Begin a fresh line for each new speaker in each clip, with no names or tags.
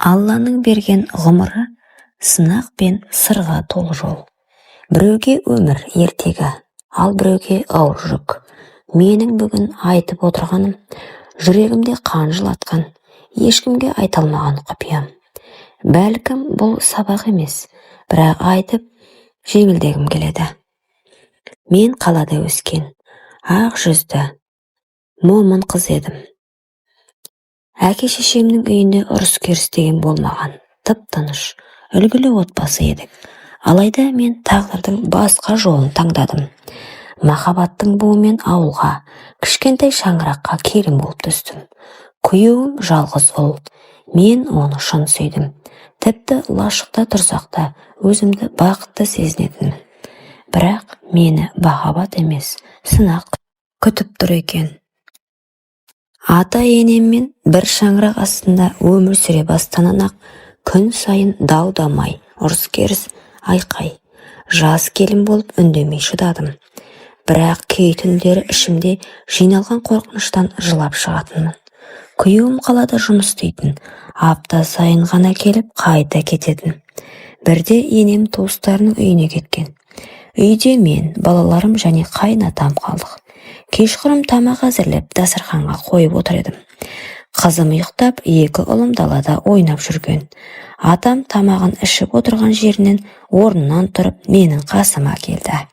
Алланың берген ғұмыры сынақ пен сырға толы жол. Біреуге өмір ертегі, ал біреуге ауыр жүк. Менің бүгін айтып отырғаным жүрегімде қан жылатқан, ешкімге айталмаған құпиям. Бәлкім бұл сабақ емес, бірақ айтып жеңілдегім келеді. Мен қалада өскен, ақ жүзді, момын қыз едім. Әке-шешемнің үйінде ұрыс-керіс деген болмаған, тып-тыныш, үлгілі отбасы едік. Алайда мен тағдырдың басқа жолын таңдадым. Махаббаттың буымен ауылға, кішкентай шаңыраққа келін болып түстім. Күйеуім жалғыз ұл, мен оны шын сүйдім. Тіпті лашықта тұрсақ та өзімді бақытты сезінетінмін. Бірақ мені махаббат емес, сынақ күтіп тұр екен. Ата-енеммен бір шаңырақ астында өмір сүре бастағаннан-ақ күн сайын дау-дамай, ұрыс-керіс, айқай. Жас келін болып үндемей шыдадым. Бірақ кей түндері ішімде жиналған қорқыныштан жылап шығатынмын. Күйеуім қалада жұмыс істейтін, апта сайын ғана келіп қайта кететін. Бірде енем туыстарының үйіне кеткен. Үйде мен, балаларым және қайынатам қалдық. Кешқұрым тамақ әзірлеп дастарханға қойып отыр едім. Қызым ұйықтап, екі ұлым далада ойнап жүрген. Атам тамағын ішіп отырған жерінен орнынан тұрып менің қасыма келді.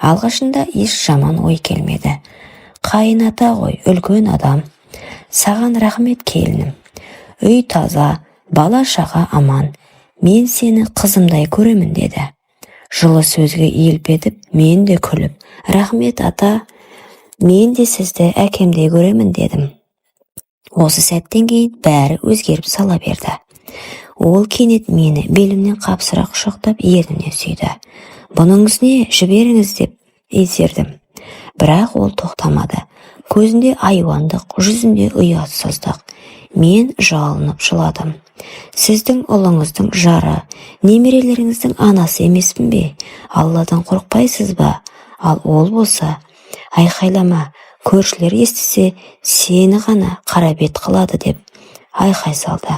Алғашында еш жаман ой келмеді. Қайыната ғой, үлкен адам. Саған рахмет келінім. Үй таза, бала-шаға аман. Мен сені қызымдай көремін деді. Жылы сөзге иіліп едіп, мен де күліп, рахмет ата, мен де сізді әкемдей көремін дедім. Осы сәттен кейін бәрі өзгеріп сала берді. Ол кенет мені белімнен қапсыра құшақтап ернімнен сүйді. Бұныңыз не, жіберіңіз деп езердім. Бірақ ол тоқтамады. Көзінде айуандық, жүзінде ұятсыздық. Мен жалынып жыладым. Сіздің ұлыңыздың жары, немерелеріңіздің анасы емеспін бе? Алладан қорықпайсыз ба? Ал ол болса, айқайлама, көршілер естісе, сені ғана қара бет қылады деп айқай салды.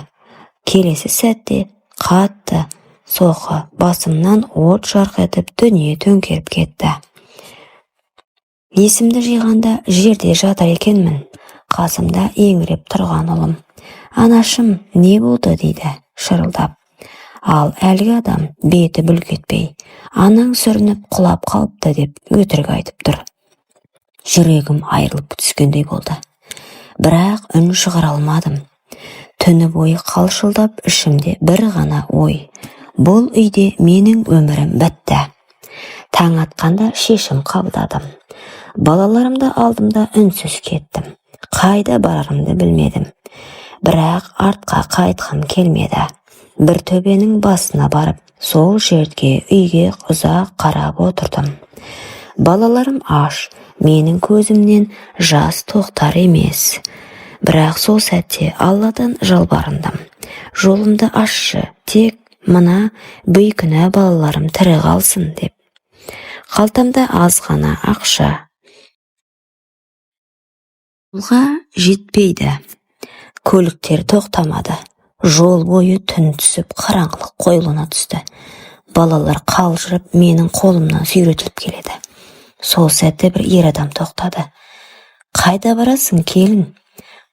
Келесі сәтте қатты соққы басымнан от жарқ етіп дүние төңкеріп кетті. Есімді жиғанда жерде жатыр екенмін. Қасымда еңіреп тұрған ұлым. Анашым, не болды дейді шырылдап. Ал әлгі адам беті бүлк етпей, анаң сүрініп құлап қалыпты деп өтірік айтып тұр. Жүрегім айырылып түскендей болды. Бірақ үн шығара алмадым. Түні бойы қалшылдап ішімде бір ғана ой. Бұл үйде менің өмірім бітті. Таң атқанда шешім қабылдадым. Балаларымды алдымда үнсіз кеттім. Қайда барарымды білмедім. Бірақ артқа қайтқым келмеді. Бір төбенің басына барып, сол жерге үйге ұзақ қарап отырдым. Балаларым аш, менің көзімнен жас тоқтар емес. Бірақ сол сәтте Алладан жалбарындым. Жолымды ашшы, тек мына бейкүнә балаларым тірі қалсын деп. Қалтамда аз ғана ақша. Жолға жетпейді. Көліктер тоқтамады. Жол бойы түн түсіп, қараңғылық қоюлана түсті. Балалар қалжырып, менің қолымнан сүйретіліп келеді. Сол сәтте бір ер адам тоқтады. Қайда барасың, келін?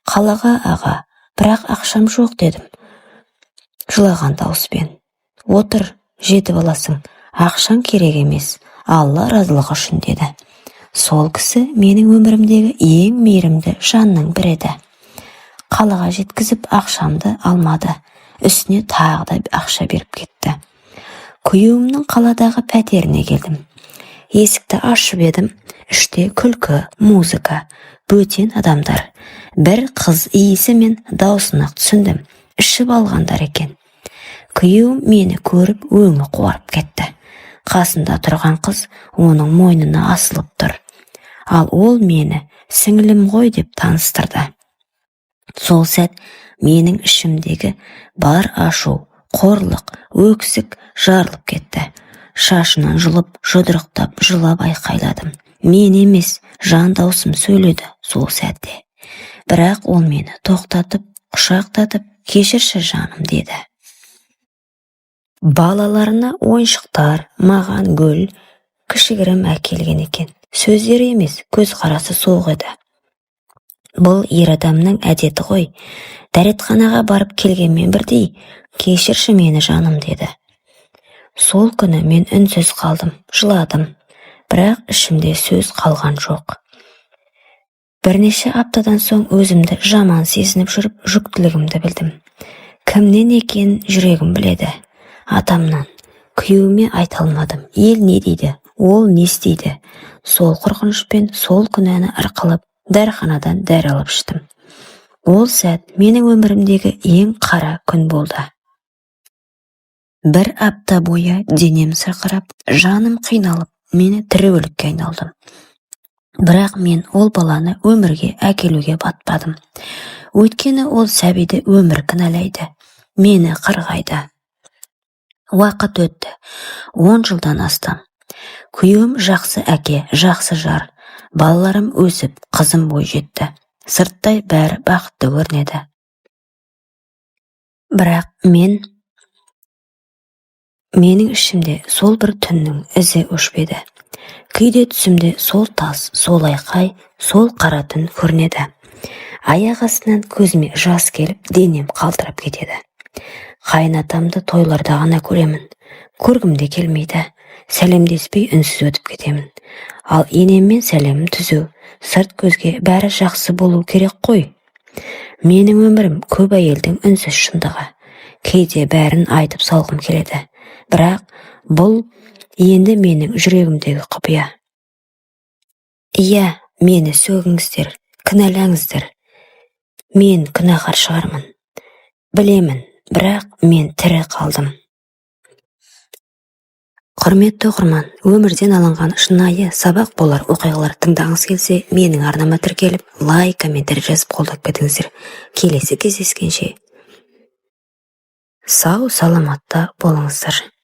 Қалаға, аға, бірақ ақшам жоқ дедім. Жылаған дауыспен. Отыр, жетіп аласың, ақшаң керек емес, Алла разылығы үшін деді. Сол кісі менің өмірімдегі ең мейірімді жанның бірі еді. Қалаға жеткізіп ақшамды алмады. Үстіне тағы да ақша беріп кетті. Күйеуімнің қаладағы пәтеріне келдім. Есікті ашып едім. Іште күлкі, музыка, бөтен адамдар. Бір қыз иісі мен даусына түсіндім. Ішіп алғандар екен. Күйеуім мені көріп өңі қуарып кетті. Қасында тұрған қыз оның мойнына асылып тұр. Ал ол мені сіңілім ғой деп таныстырды. Сол сәт менің ішімдегі бар ашу, қорлық, өксік жарылып кетті. Шашынан жұлып, жұдырықтап, жылап айқайладым. Мен емес, жан даусым сөйледі сол сәтте. Бірақ ол мені тоқтатып, құшақтатып, кешірші жаным деді. Балаларына ойыншықтар, маған гүл, кішігірім әкелген екен. Сөздері емес, көз қарасы суық еді. Бұл ер адамның әдеті ғой. Дәретханаға барып келгенмен бірдей, кешірші мені жаным деді. Сол күні мен үнсіз қалдым, жыладым, бірақ ішімде сөз қалған жоқ. Бірнеше аптадан соң өзімді жаман сезініп жүріп, жүктілігімді білдім. Кімнен екен жүрегім біледі. Атамнан. Күйеуіме айта алмадым. Ел не дейді, ол не істейді. Сол қорқынышпен сол күнәні арқалап, дәріханадан дәрі алып іштім. Ол сәт менің өмірімдегі ең қара күн болды. Бір апта бойы денем сырқырап, жаным қиналып, мені тірі өлікке айналдым. Бірақ мен ол баланы өмірге әкелуге батпадым. Өйткені ол сәбиді өмір кінәлайды, мені қырғайды. Уақыт өтті, 10 жылдан астам. Күйеуім жақсы әке, жақсы жар. Балаларым өсіп, қызым бой жетті. Сырттай бәрі бақытты көрінеді. Бірақ менің ішімде сол бір түннің ізі өшпеді. Кейде түсімде сол тас, сол айқай, сол қара түн көрінеді. Аяқ астынан көзіме жас келіп, денем қалтырап кетеді. Қайынатамды тойларда ғана көремін. Көргімде келмейді. Сәлемдеспей үнсіз өтіп кетемін. Ал енеммен сәлемім түзу. Сырт көзге бәрі жақсы болу керек қой. Менің өмірім көп әйелдің үнсіз шындығы. Кейде бәрін айтып салғым келеді. Бірақ бұл енді менің жүрегімдегі құпия. Иә, мені сөгіңіздер, кінәлаңыздар. Мен күнәһар шығармын. Білемін, бірақ мен тірі қалдым. Құрметті оқырман, өмірден алынған шынайы сабақ болар оқиғалар тыңдағыңыз келсе, менің арнама тіркеліп, лайк, комментарий жазып қолдап кетіңіздер. Келесі кездескенше сау саламатта болыңыздар.